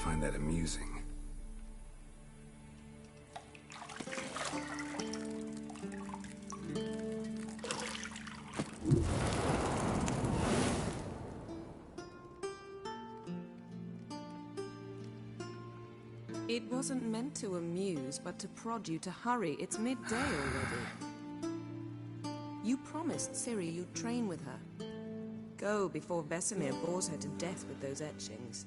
find that amusing. It wasn't meant to amuse, but to prod you to hurry. It's midday already. You promised Ciri you'd train with her. Go before Vesemir bores her to death with those etchings.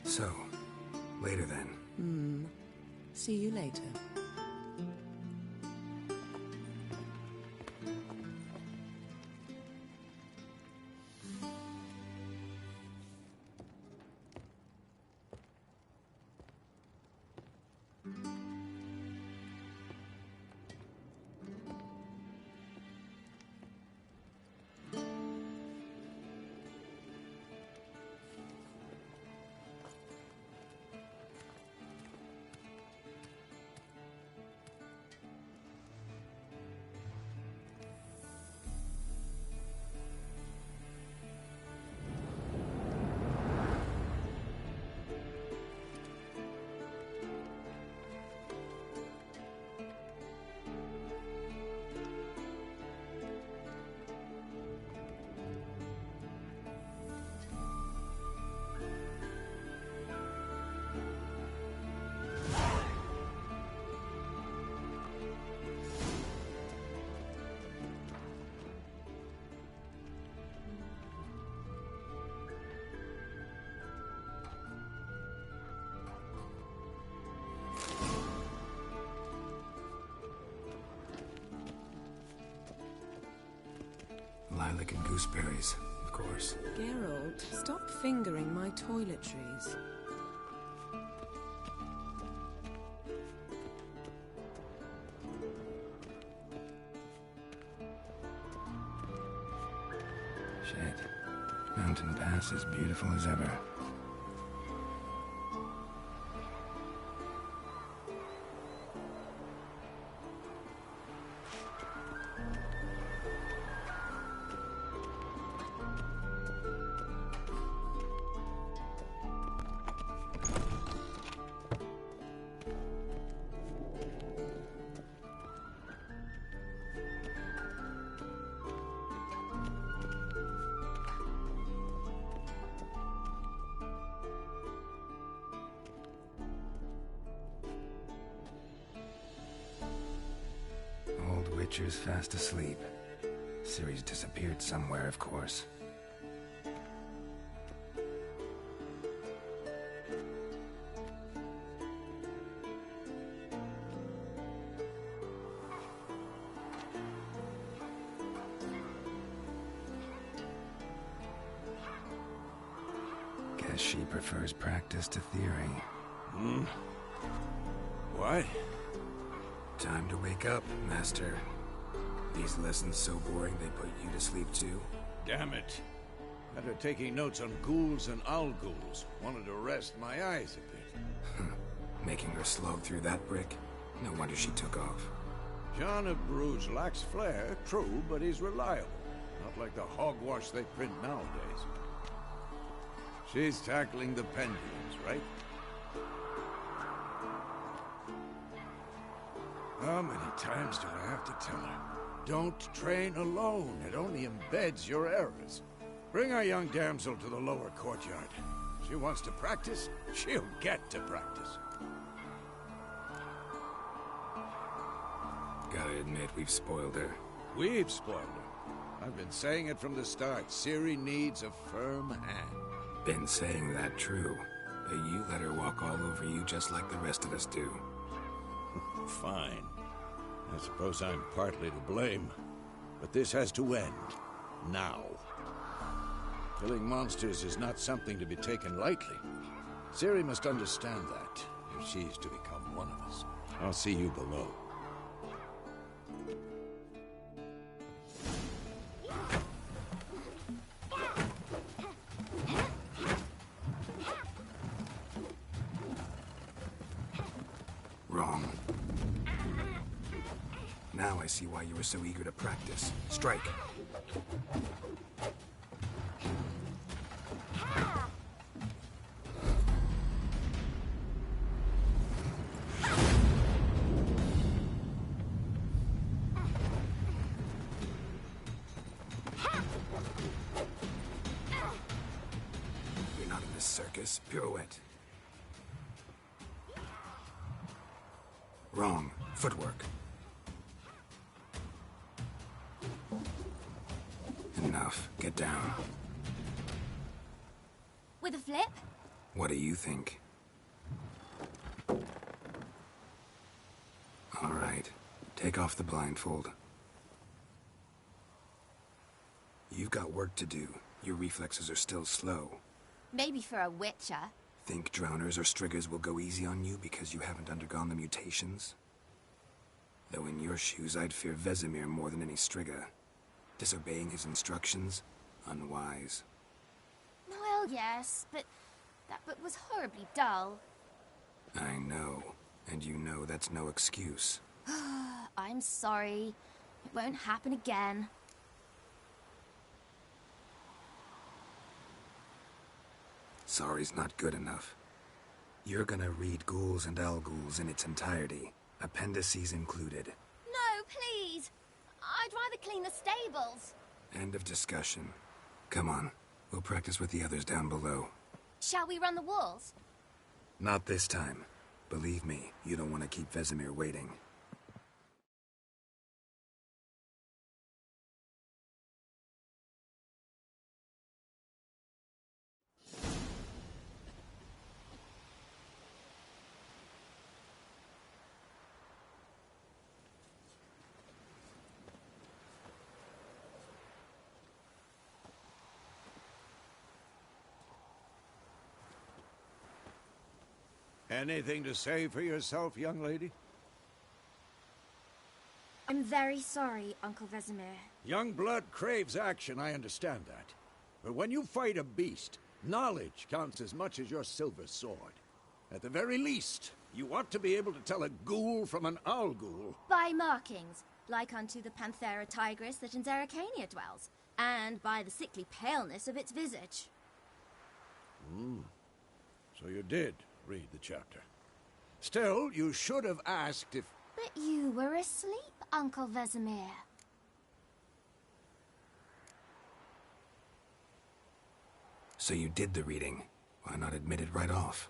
So, later then. See you later. Lilac and gooseberries, of course. Geralt, stop fingering my toiletries. Shit. Mountain Pass is beautiful as ever. Witcher's fast asleep. Ciri's disappeared somewhere, of course. Guess she prefers practice to theory. What? Time to wake up, Master. These lessons so boring they put you to sleep too? Damn it. After taking notes on ghouls and owl-ghouls, wanted to rest my eyes a bit. Making her slog through that brick? No wonder she took off. John of Bruges lacks flair, true, but he's reliable. Not like the hogwash they print nowadays. She's tackling the pendulums, right? How many times do I have to tell her? Don't train alone. It only embeds your errors. Bring our young damsel to the lower courtyard. She wants to practice, she'll get to practice. Gotta admit, we've spoiled her. We've spoiled her. I've been saying it from the start. Ciri needs a firm hand. Been saying that true. But you let her walk all over you just like the rest of us do. Fine. I suppose I'm partly to blame. But this has to end. Now. Killing monsters is not something to be taken lightly. Ciri must understand that, if she's to become one of us. I'll see you below. Now I see why you were so eager to practice. Strike. You're not in this circus. Pirouette. Wrong. Footwork. Enough. Get down. With a flip? What do you think? All right. Take off the blindfold. You've got work to do. Your reflexes are still slow. Maybe for a witcher. Think drowners or striggers will go easy on you because you haven't undergone the mutations? Though in your shoes, I'd fear Vesemir more than any strigger. Disobeying his instructions? Unwise. Well, yes, but that book was horribly dull. I know. And you know that's no excuse. I'm sorry. It won't happen again. Sorry's not good enough. You're gonna read Ghouls and Al-Ghouls in its entirety, appendices included. No, please! I'd rather clean the stables. End of discussion. Come on, we'll practice with the others down below. Shall we run the walls? Not this time. Believe me, you don't want to keep Vesemir waiting. Anything to say for yourself, young lady? I'm very sorry, Uncle Vesemir. Young blood craves action, I understand that. But when you fight a beast, knowledge counts as much as your silver sword. At the very least, you ought to be able to tell a ghoul from an owl-ghoul. By markings, like unto the Panthera tigris that in Zerrikania dwells, and by the sickly paleness of its visage. So you did read the chapter. Still, you should have asked if... But you were asleep, Uncle Vesemir. So you did the reading. Why not admit it right off?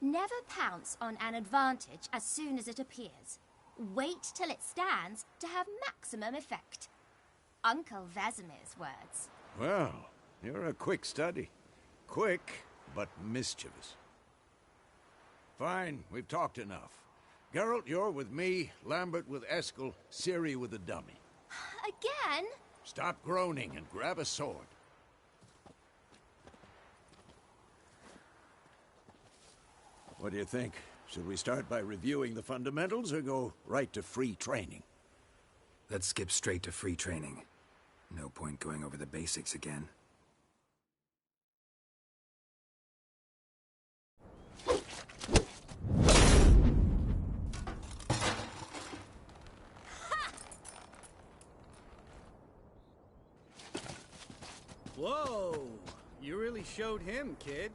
Never pounce on an advantage as soon as it appears. Wait till it stands to have maximum effect. Uncle Vesemir's words. Well, you're a quick study. Quick, but mischievous. Fine, we've talked enough. Geralt, you're with me, Lambert with Eskel, Ciri with the dummy. Again? Stop groaning and grab a sword. What do you think? Should we start by reviewing the fundamentals or go right to free training? Let's skip straight to free training. No point going over the basics again. Whoa! You really showed him, kid.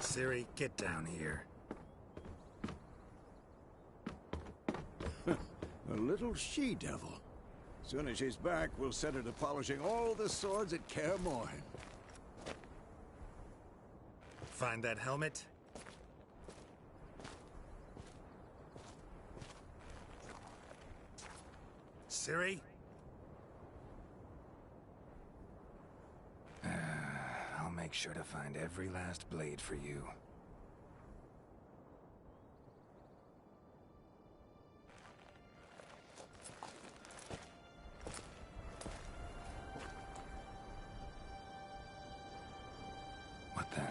Ciri, get down here. A little she-devil. Soon as she's back, we'll set her to polishing all the swords at Kaer Morhen. Find that helmet? Ciri? I'll make sure to find every last blade for you. What the?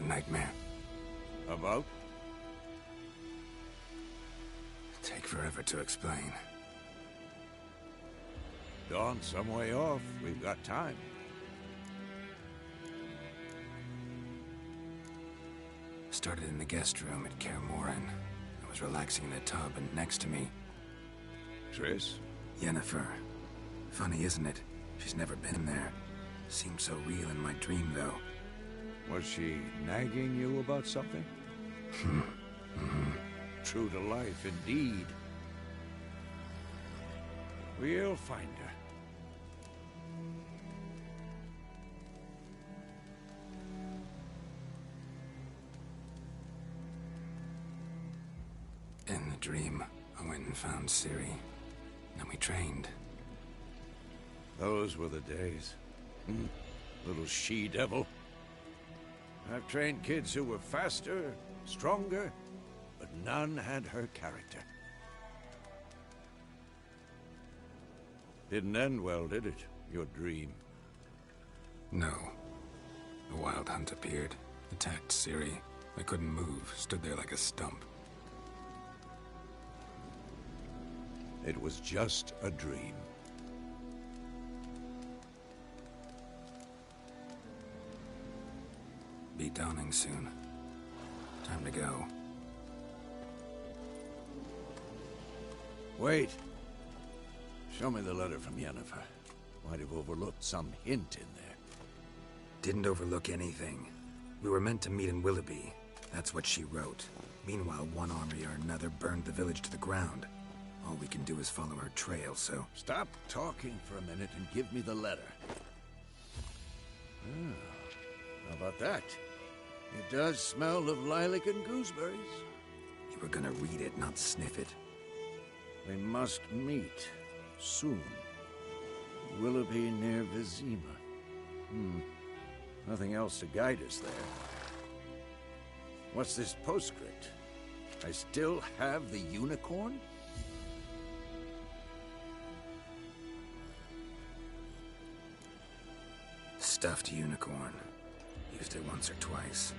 nightmare. About? Take forever to explain. Dawn's some way off. We've got time. Started in the guest room at Kaer Morhen. I was relaxing in a tub, and next to me, Triss? Yennefer. Funny, isn't it? She's never been there. Seemed so real in my dream, though. Was she nagging you about something? True to life, indeed. We'll find her. In the dream, I went and found Ciri. Then we trained. Those were the days. Little she-devil. I've trained kids who were faster, stronger, but none had her character. Didn't end well, did it? Your dream? No. The Wild Hunt appeared, attacked Ciri. I couldn't move, stood there like a stump. It was just a dream. Be dawning soon. Time to go. Wait. Show me the letter from Yennefer. Might have overlooked some hint in there. Didn't overlook anything. We were meant to meet in Willoughby. That's what she wrote. Meanwhile, one army or another burned the village to the ground. All we can do is follow her trail, so... Stop talking for a minute and give me the letter. How about that? It does smell of lilac and gooseberries. You were gonna read it, not sniff it. We must meet. Soon. Willoughby near Vizima. Nothing else to guide us there. What's this postscript? I still have the unicorn? Stuffed unicorn. Used it once or twice.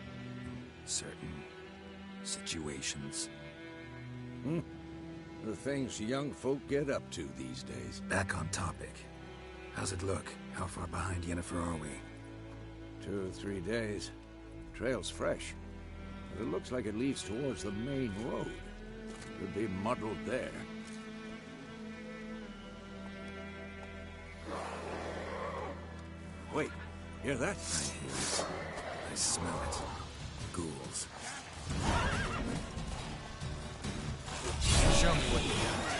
Certain situations. The things young folk get up to these days. Back on topic. How's it look? How far behind Yennefer are we? 2 or 3 days. Trail's fresh. But it looks like it leads towards the main road. Could be muddled there. Wait, hear that? I hear it. I smell it. Ghouls. Show me what you got.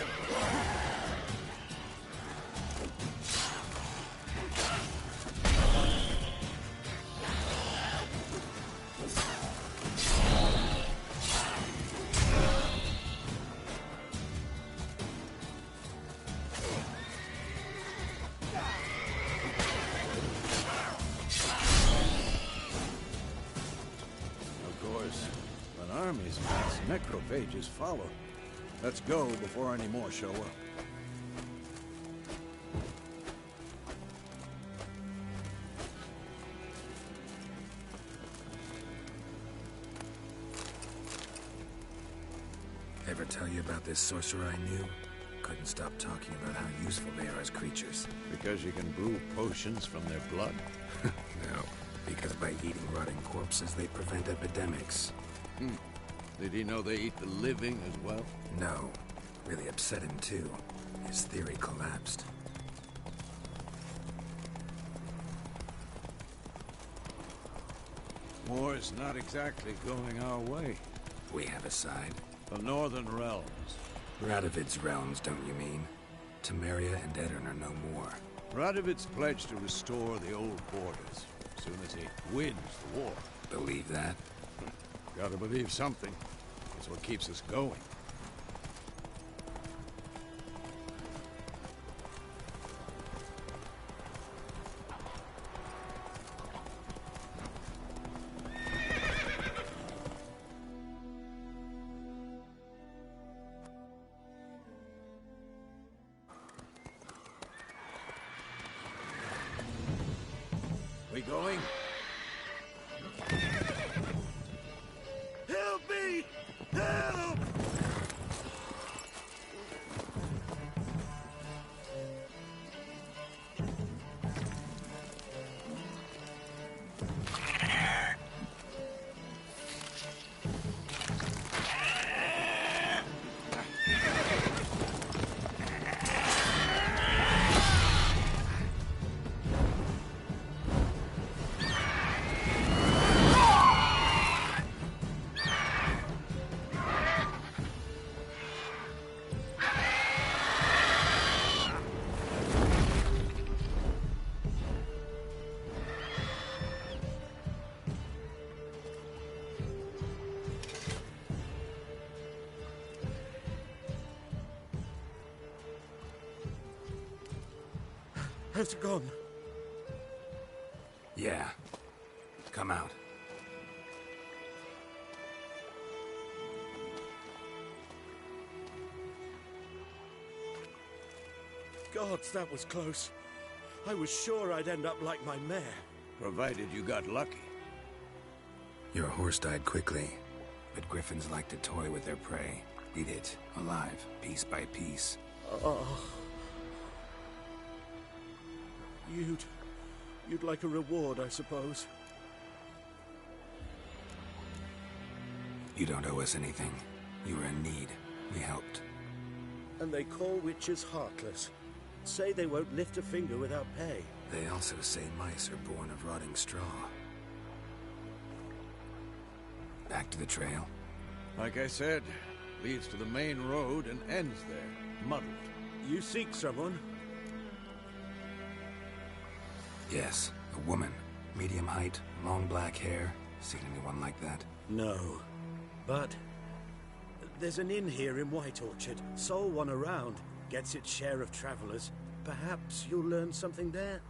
Armies mass, necrophages follow. Let's go before any more show up. Ever tell you about this sorcerer I knew? Couldn't stop talking about how useful they are as creatures. Because you can brew potions from their blood? No, because by eating rotting corpses, they prevent epidemics. Did he know they eat the living as well? No. Really upset him, too. His theory collapsed. War's not exactly going our way. We have a side. The Northern Realms. Radovid's realms, don't you mean? Temeria and Edirn are no more. Radovid's pledged to restore the old borders as soon as he wins the war. Believe that? Gotta believe something. It's what keeps us going. We going? Has it gone? Yeah. Come out. Gods, that was close. I was sure I'd end up like my mare. Provided you got lucky. Your horse died quickly, but griffins like to toy with their prey. Eat it, alive, piece by piece. Oh. You'd like a reward, I suppose. You don't owe us anything. You were in need. We helped. And they call witches heartless. Say they won't lift a finger without pay. They also say mice are born of rotting straw. Back to the trail? Like I said, leads to the main road and ends there, muddled. You seek someone? Yes, a woman. Medium height, long black hair. Seen anyone like that? No. But there's an inn here in White Orchard. Sole one around. Gets its share of travelers. Perhaps you'll learn something there?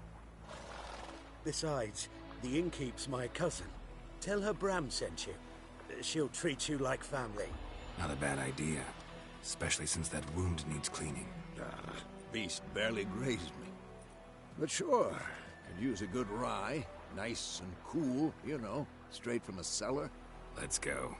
Besides, the innkeep's my cousin. Tell her Bram sent you. She'll treat you like family. Not a bad idea. Especially since that wound needs cleaning. Beast barely grazed me. But sure, could use a good rye. Nice and cool, you know, straight from a cellar. Let's go.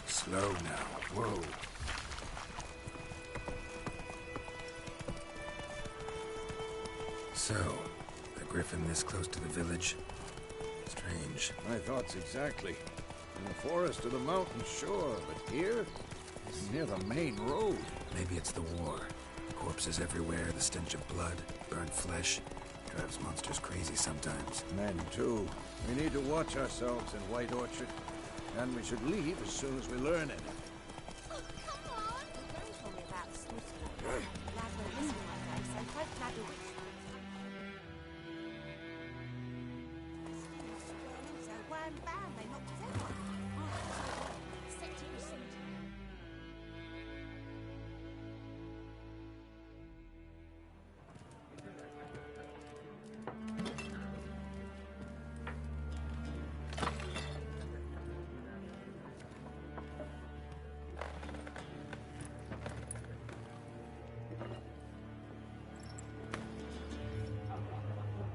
Slow now. Whoa. So, a griffin this close to the village? Strange. My thoughts exactly. In the forest or the mountain, sure, but here? Near the main road. Maybe it's the war. Corpses everywhere, the stench of blood, burnt flesh. Drives monsters crazy sometimes. Men, too. We need to watch ourselves in White Orchard. And we should leave as soon as we learn it. Oh, come on! Don't tell me about the snooty. Lads won't listen to my face, so don't nag away. So one bam, they knocked it out. Set to receipt.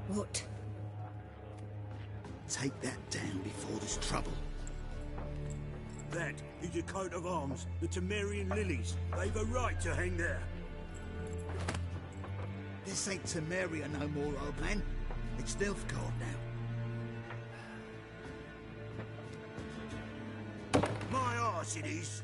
What? Take that down before there's trouble. That is a coat of arms, the Temerian lilies. They've a right to hang there. This ain't Temeria no more, old man. It's Nilfgaard now. My arse it is.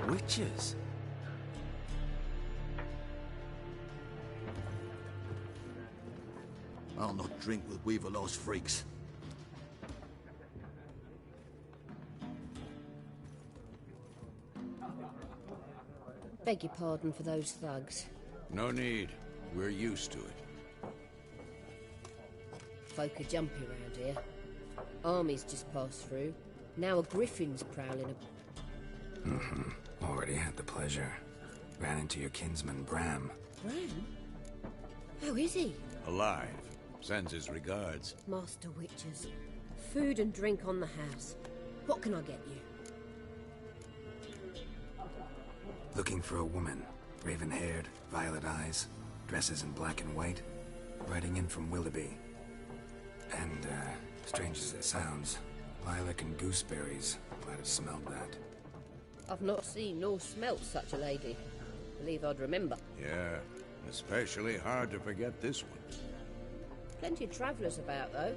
Witches? I'll not drink with Weaverlaw's freaks. Beg your pardon for those thugs. No need. We're used to it. Folk are jumpy around here. Armies just passed through. Now a griffin's prowling. Already had the pleasure. Ran into your kinsman, Bram. Bram? How is he? Alive. Sends his regards. Master Witches. Food and drink on the house. What can I get you? Looking for a woman. Raven-haired, violet eyes, dresses in black and white. Writing in from Willoughby. And, strange as it sounds, lilac and gooseberries might have smelled that. I've not seen nor smelt such a lady. Believe I'd remember. Yeah, especially hard to forget this one. Plenty of travellers about, though.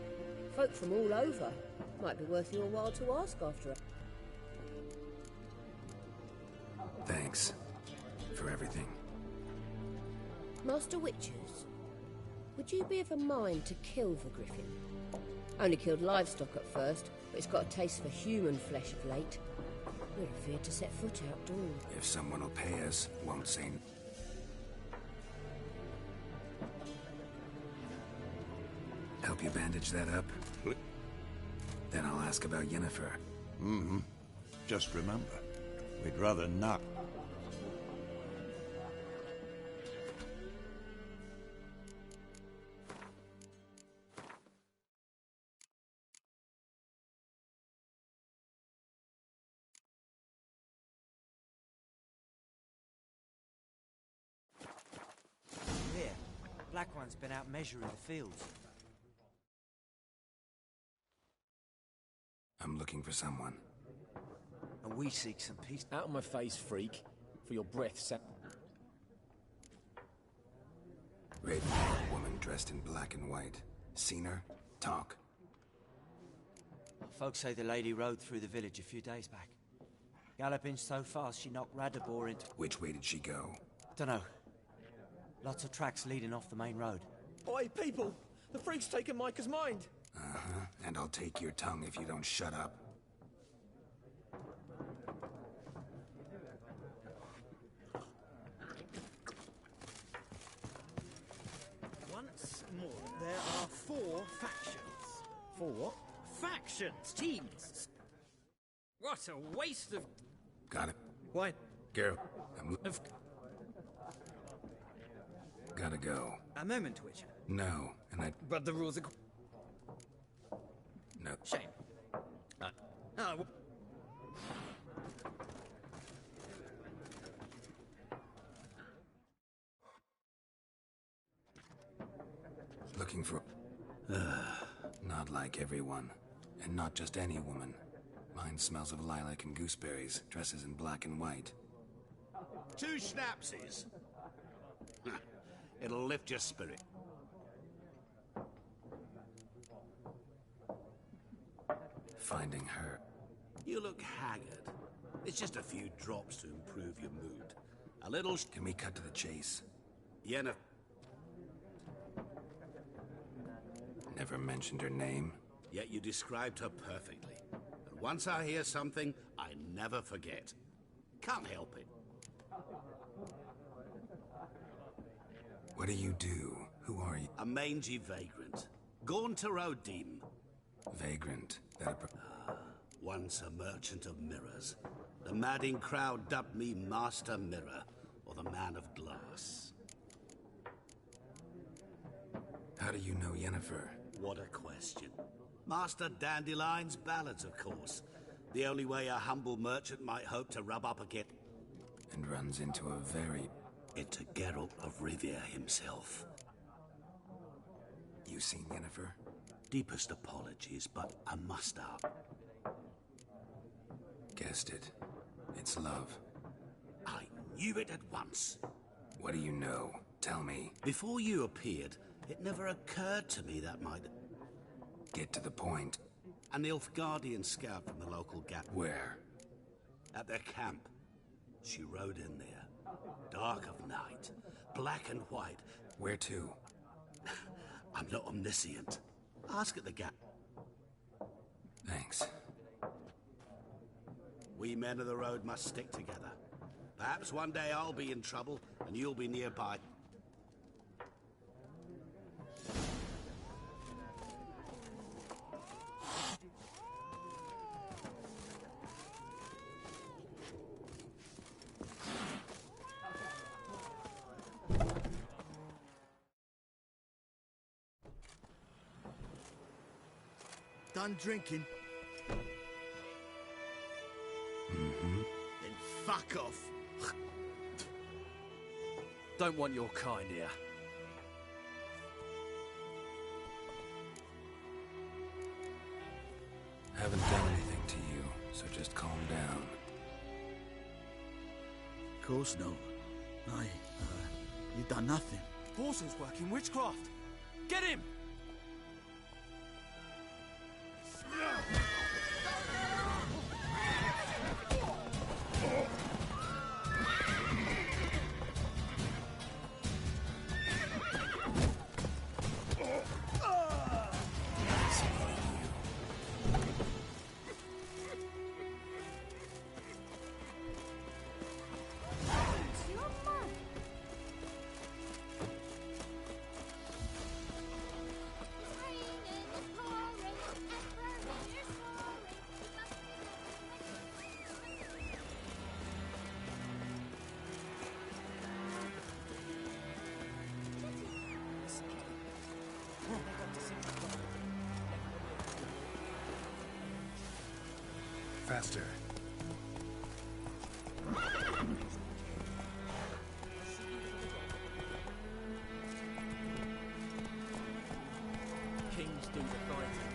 Folk from all over. Might be worth your while to ask after her. Thanks. For everything. Master Witchers, would you be of a mind to kill the griffin? Only killed livestock at first, but it's got a taste for human flesh of late. We're afeard to set foot outdoors. If someone will pay us, won't say... Help you bandage that up? Then I'll ask about Yennefer. Mm-hmm. Just remember, we'd rather not. Here, Black One's been out measuring the fields. I'm looking for someone. And we seek some peace. Out of my face, freak. For your breath, sap. Raven-haired woman dressed in black and white. Seen her? Talk. Folks say the lady rode through the village a few days back. Galloping so fast she knocked Radabor into... Which way did she go? Dunno. Lots of tracks leading off the main road. Oi, people! The freak's taken Micah's mind! Uh-huh. And I'll take your tongue if you don't shut up. Once more, there are 4 factions. 4 what? Factions, teams. What a waste of... Got it. Why? Geralt, I'm... Of... Gotta go. A moment, Witcher. No, and I... But the rules are... No. Shame. Oh, Looking for... Not like everyone. And not just any woman. Mine smells of lilac and gooseberries, dresses in black and white. 2 schnapsies. It'll lift your spirit. Finding her. You look haggard. It's just a few drops to improve your mood. A little... Can we cut to the chase? Yennefer. Never mentioned her name. Yet you described her perfectly. And once I hear something, I never forget. Can't help it. What do you do? Who are you? A mangy vagrant. Gone to Rodim. Vagrant. That Once a merchant of mirrors. The madding crowd dubbed me Master Mirror, or the Man of Glass. How do you know Yennefer? What a question. Master Dandelion's ballads, of course. The only way a humble merchant might hope to rub up against... And runs into a very... Into Geralt of Rivia himself. You seen Yennefer? Deepest apologies, but I must up. Guessed it. It's love. I knew it at once. What do you know? Tell me. Before you appeared, it never occurred to me that might... Get to the point. An Nilfgaardian scout from the local gap. Where? At their camp. She rode in there. Dark of night. Black and white. Where to? I'm not omniscient. Ask at the gap. Thanks. We men of the road must stick together. Perhaps one day I'll be in trouble and you'll be nearby. Done drinking? Mm-hmm. Then fuck off. Don't want your kind here. Haven't done anything to you, so just calm down. Of course no. You've done nothing. Paulson's working witchcraft. Get him! Faster. Kings do the fighting.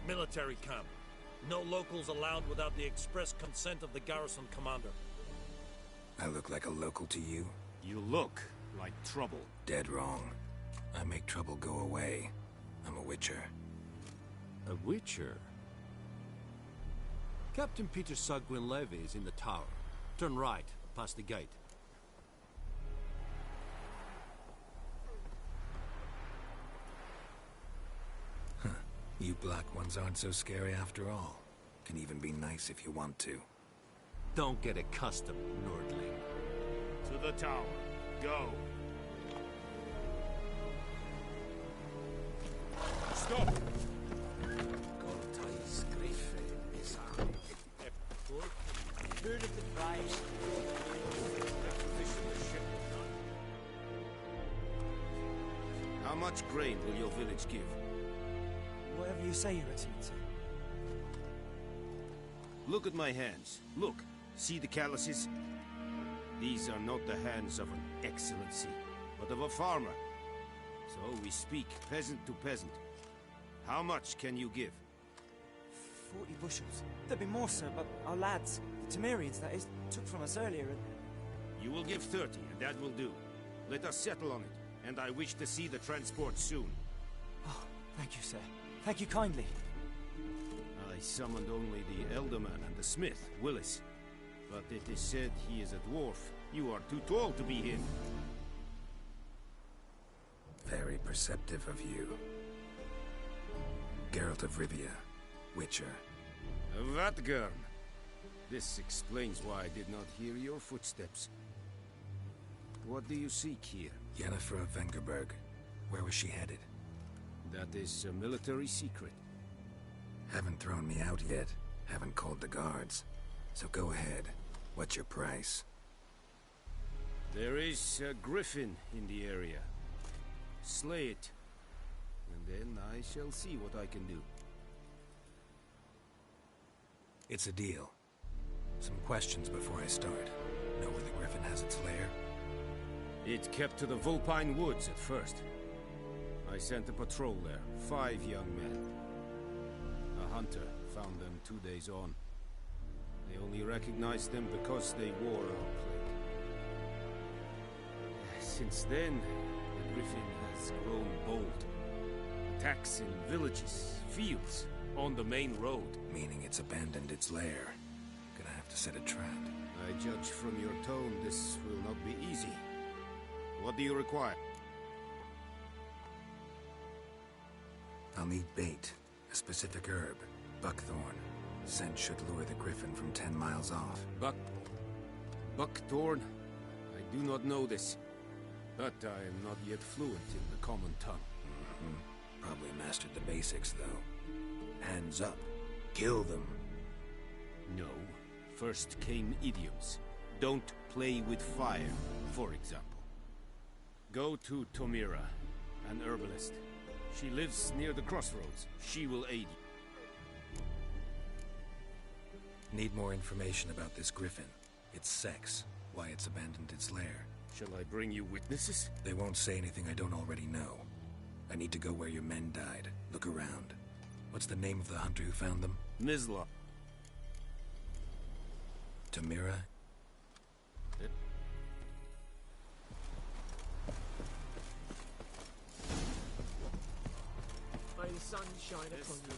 Military camp. No locals allowed without the express consent of the garrison commander. I look like a local to you? You look like trouble. Dead wrong. I make trouble go away. I'm a witcher. A witcher? Captain Peter Sagwin Levy is in the tower. Turn right, past the gate. You black ones aren't so scary after all. Can even be nice if you want to. Don't get accustomed, Nordling. To the tower. Go. Stop! Heard of the prize? How much grain will your village give? Whatever you say, Your Excellency. Look at my hands. Look. See the calluses? These are not the hands of an excellency, but of a farmer. So we speak peasant to peasant. How much can you give? 40 bushels. There'd be more, sir, but our lads, the Temerians, that is, took from us earlier and... You will give 30, and that will do. Let us settle on it, and I wish to see the transport soon. Oh, thank you, sir. Thank you kindly. I summoned only the Elderman and the smith, Willis. But it is said he is a dwarf. You are too tall to be him. Very perceptive of you. Geralt of Rivia, Witcher. Vatgern. This explains why I did not hear your footsteps. What do you seek here? Yennefer of Vengerberg. Where was she headed? That is a military secret. Haven't thrown me out yet. Haven't called the guards. So go ahead. What's your price? There is a griffin in the area. Slay it. And then I shall see what I can do. It's a deal. Some questions before I start. Know where the griffin has its lair? It kept to the Vulpine Woods at first. I sent a patrol there, 5 young men. A hunter found them 2 days on. They only recognized them because they wore our plague. Since then, the griffin has grown bold. Attacks in villages, fields, on the main road. Meaning it's abandoned its lair. Gonna have to set a trap. I judge from your tone this will not be easy. What do you require? I'll need bait. A specific herb. Buckthorn. Scent should lure the griffin from 10 miles off. Buckthorn? I do not know this. But I am not yet fluent in the common tongue. Probably mastered the basics, though. Hands up. Kill them. No. First came idioms. Don't play with fire, for example. Go to Tomira, an herbalist. She lives near the crossroads. She will aid you. Need more information about this griffin. Its sex. Why it's abandoned its lair. Shall I bring you witnesses? They won't say anything I don't already know. I need to go where your men died. Look around. What's the name of the hunter who found them? Nizla. Tomira? May the sun shine upon you.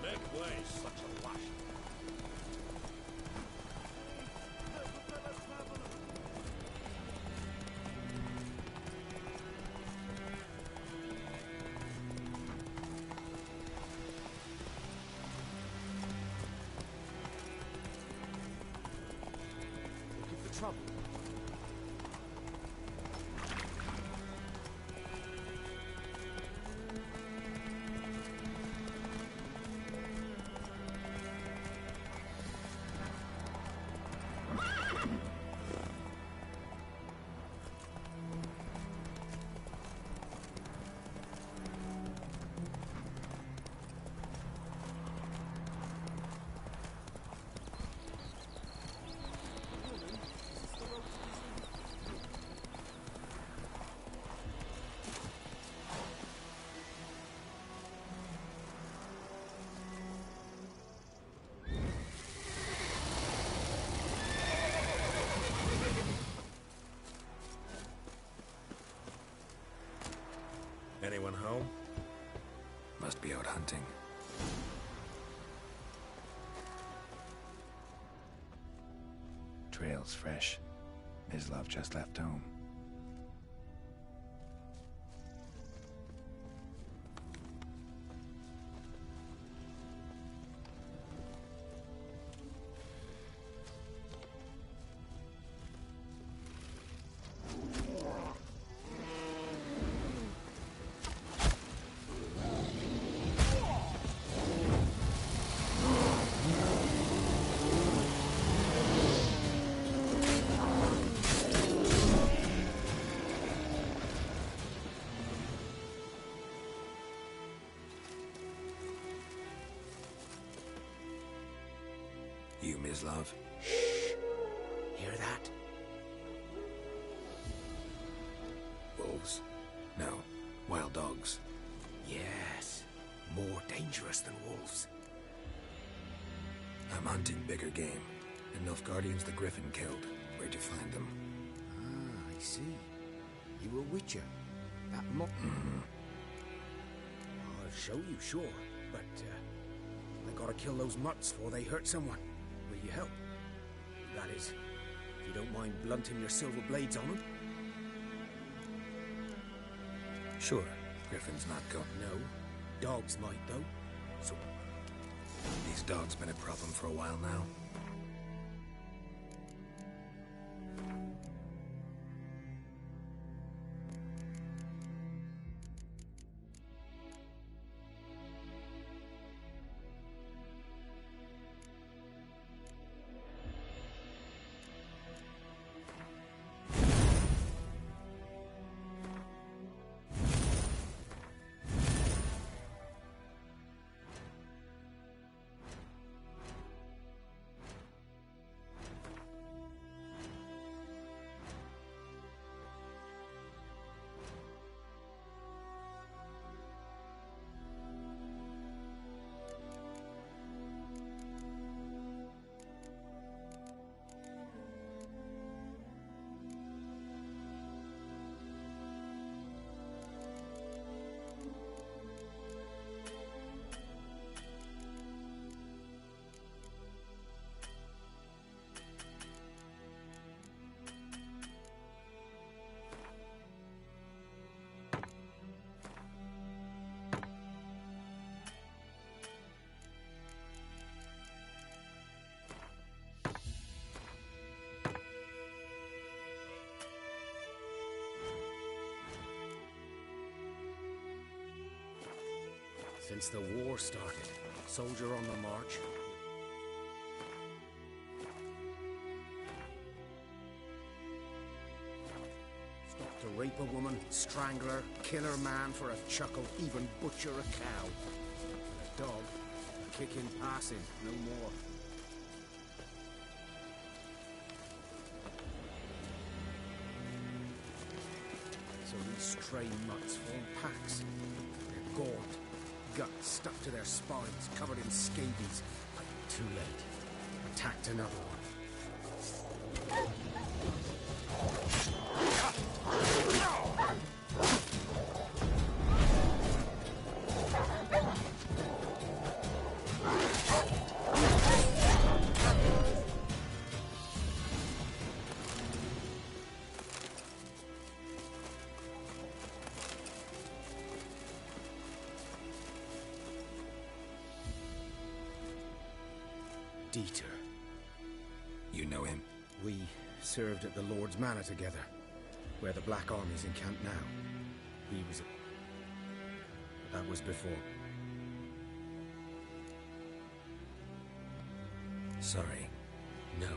Make way, such a wash. Looking for trouble. Anyone home? Must be out hunting. Trail's fresh. Mislav just left home. You, Mislav? Shh! Hear that? Wolves? No. Wild dogs. Yes. More dangerous than wolves. I'm hunting bigger game. The Nilfgaardians the Griffin killed. Where'd you find them? Ah, I see. You a witcher. That mock... I'll show you, sure. But, I gotta kill those mutts before they hurt someone. Will you help? That is, if you don't mind blunting your silver blades on them? Sure, Griffin's not going. No. Dogs might, though. So... These dogs been a problem for a while now. Since the war started, soldier on the march. Stop to rape a woman, strangle her, kill her man for a chuckle, even butcher a cow. A dog, a kick in passing, no more. So these stray mutts form packs. They're gaunt. Guts stuck to their spines, covered in scabies. But too late. Attacked another one. Dieter. You know him? We served at the Lord's Manor together, where the Black Army's encamped now. He was a... That was before. Sorry. No.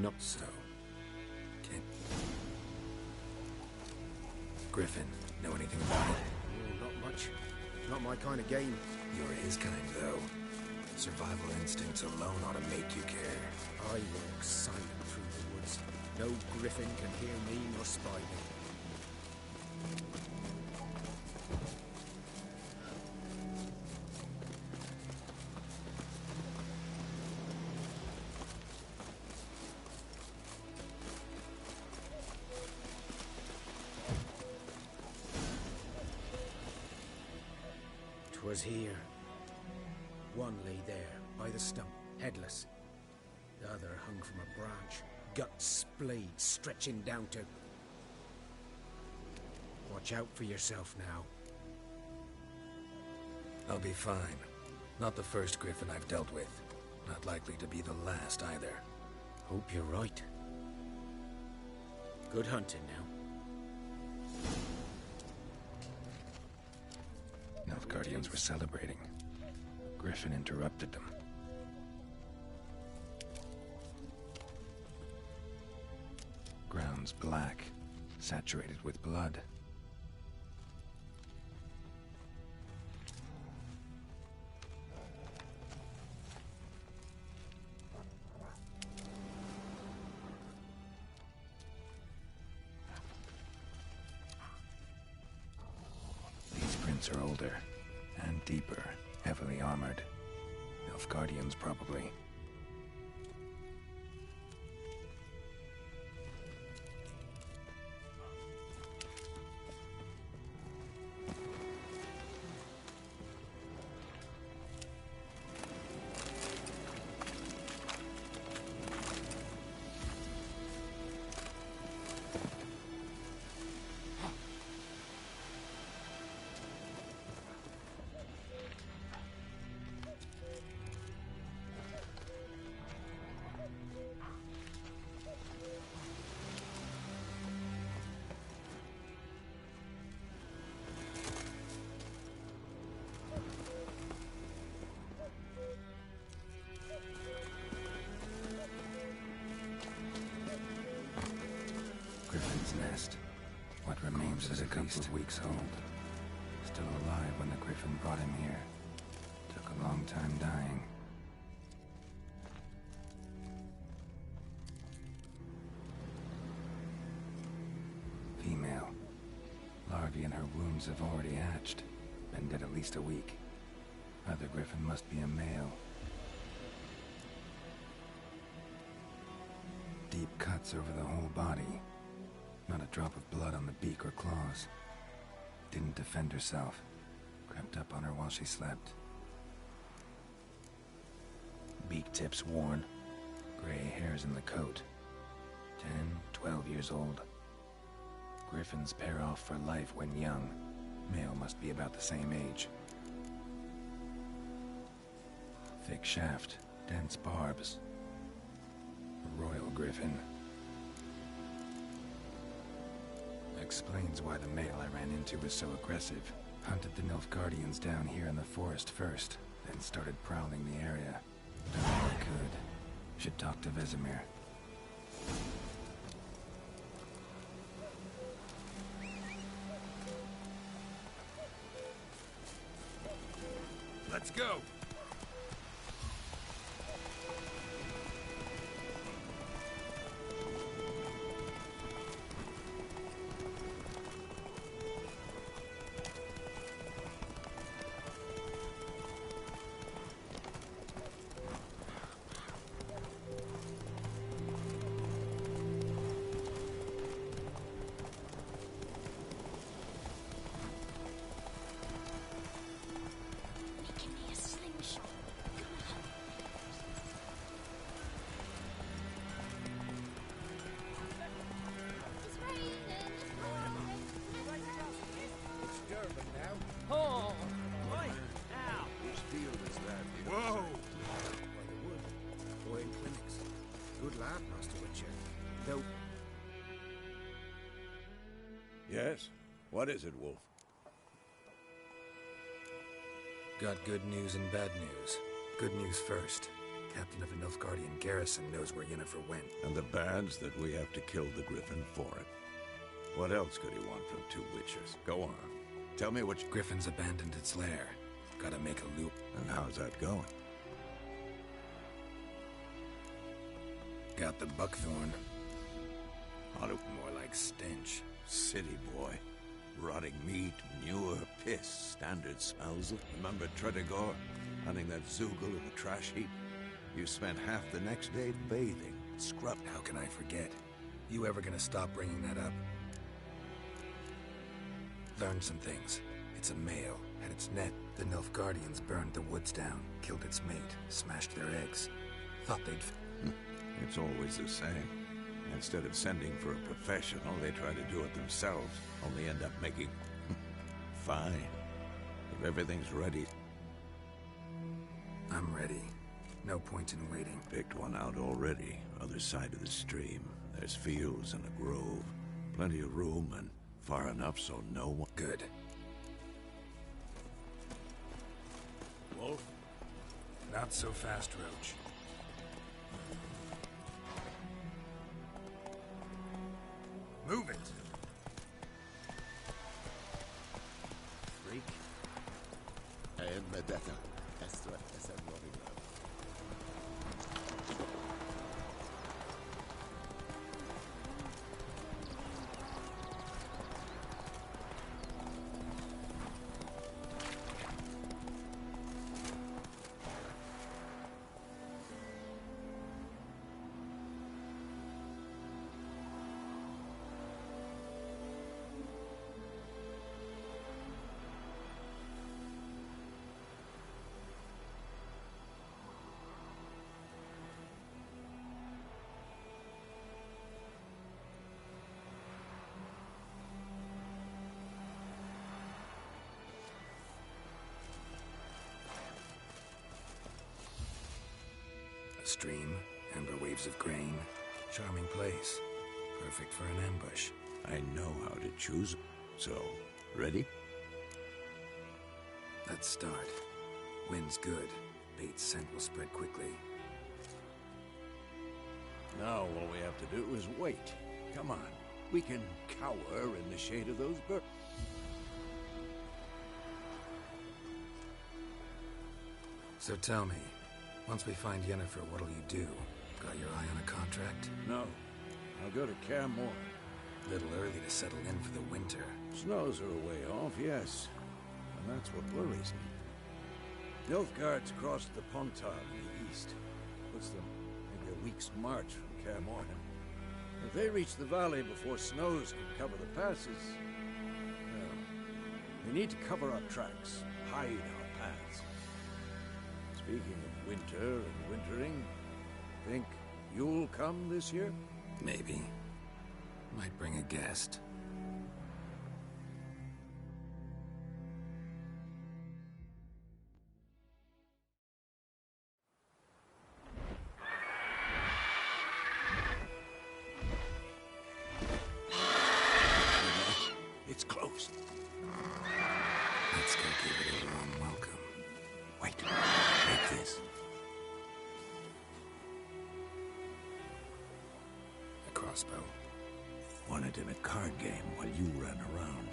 Not so. Can't... Griffin, know anything about it? Oh, not much. Not my kind of game. You're his kind, though. Survival instincts alone ought to make you care. I walk silent through the woods. No griffin can hear me nor spy me. 'Twas here. One lay there, by the stump, headless. The other hung from a branch, guts splayed, stretching down to... Watch out for yourself now. I'll be fine. Not the first griffin I've dealt with. Not likely to be the last either. Hope you're right. Good hunting now. Nilfgaardians were celebrating. Griffin interrupted them. Ground's black, saturated with blood. These prints are older and deeper, heavily armored. Nilfgaardians, probably. its nest. What remains is a couple of weeks old. Still alive when the griffin brought him here. Took a long time dying. Female. Larvae in her wombs have already hatched. Been dead at least a week. Other griffin must be a male. Deep cuts over the whole body. Not a drop of blood on the beak or claws. Didn't defend herself. Crept up on her while she slept. Beak tips worn. Gray hairs in the coat. 10, 12 years old. Griffins pair off for life when young. Male must be about the same age. Thick shaft, dense barbs. A royal griffin. Explains why the male I ran into was so aggressive. Hunted the Nilfgaardians down here in the forest first, then started prowling the area. Done all I could. Should talk to Vesemir. Let's go! Yes? What is it, Wolf? Got good news and bad news. Good news first. Captain of the Nilfgaardian garrison knows where Yennefer went. And the bad's that we have to kill the griffin for it. What else could he want from two witches? Go on. Tell me which... Griffin's abandoned its lair. Gotta make a loop. And how's that going? Got the buckthorn. More like stench. City boy. Rotting meat, manure, piss, standard smells. Remember Tredegor? Hunting that Zoogle in the trash heap? You spent half the next day bathing, scrub. How can I forget? You ever gonna stop bringing that up? Learned some things. It's a male. Had its net. The Nilfgaardians burned the woods down, killed its mate, smashed their eggs. Thought they'd... It's always the same. Instead of sending for a professional, they try to do it themselves, only end up making... Fine. If everything's ready... I'm ready. No point in waiting. Picked one out already. Other side of the stream. There's fields and a grove. Plenty of room and far enough so no one... Good. Wolf? Not so fast, Roach. Move it! Freak? I am Medetta. Estra es A stream, amber waves of grain. Charming place. Perfect for an ambush. I know how to choose. So, ready? Let's start. Wind's good. Bait's scent will spread quickly. Now all we have to do is wait. Come on. We can cower in the shade of those birds. So tell me, once we find Yennefer, what'll you do? Got your eye on a contract? No. I'll go to Kaer Morhen. Little early to settle in for the winter. Snows are a way off, yes. And that's what worries me. Nilfgaard's crossed the Pontar in the east. Puts them maybe a week's march from Kaer Morhen. If they reach the valley before snows can cover the passes, well, we need to cover our tracks, hide our paths. Speaking of winter and wintering, think you'll come this year? Maybe. Might bring a guest. It's close. Let's go give it a warm welcome. Wait. Take this. A crossbow. Won it in a card game while you ran around.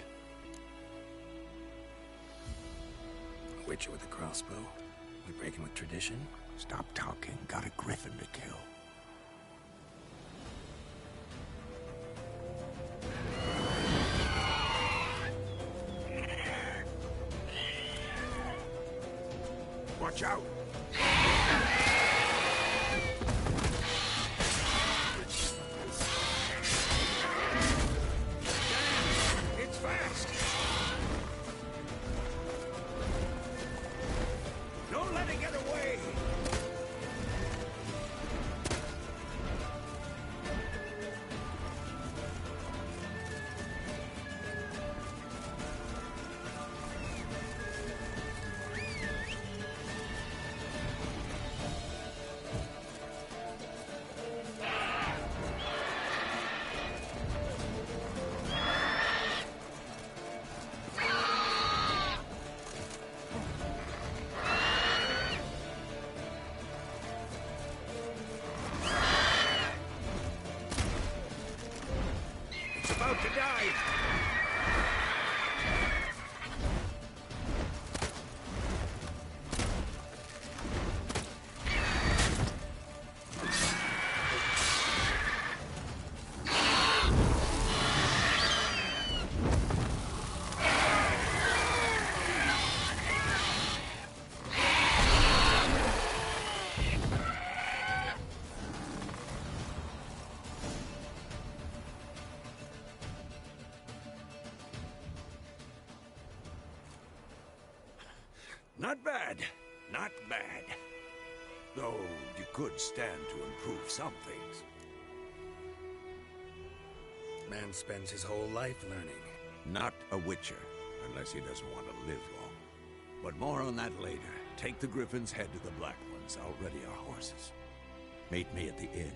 A witcher with a crossbow? We breaking with tradition? Stop talking. Got a griffin to kill. Watch out! It's fast! Don't let it get away! About to die! Not bad. Not bad. Though you could stand to improve some things. Man spends his whole life learning. Not a witcher, unless he doesn't want to live long. But more on that later. Take the Griffin's head to the Black Ones. I'll ready our horses. Meet me at the inn.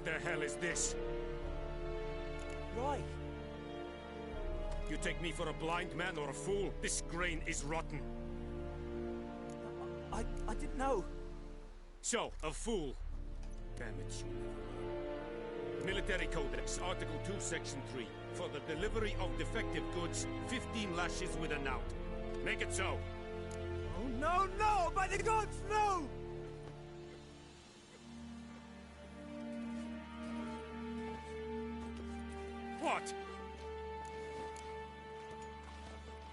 the hell is this? Right. You take me for a blind man or a fool? This grain is rotten. I didn't know. So, a fool. Damn it, you never learn. Military Codex, Article 2, Section 3. For the delivery of defective goods, 15 lashes with a knout. Make it so. Oh, no, no! By the gods, no! What?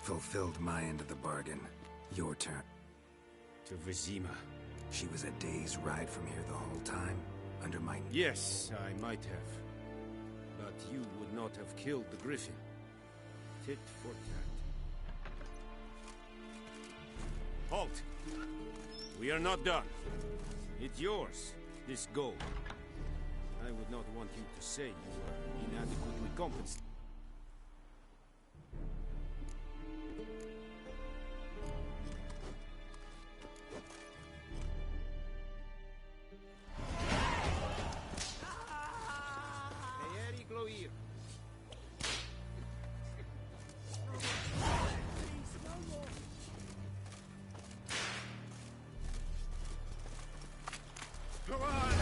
Fulfilled my end of the bargain. Your turn. To Vizima. She was a day's ride from here the whole time, under my... Yes, I might have. But you would not have killed the griffin. Tit for tat. Halt! We are not done. It's yours, this gold. I would not want you to say you were inadequately compensated. Come on!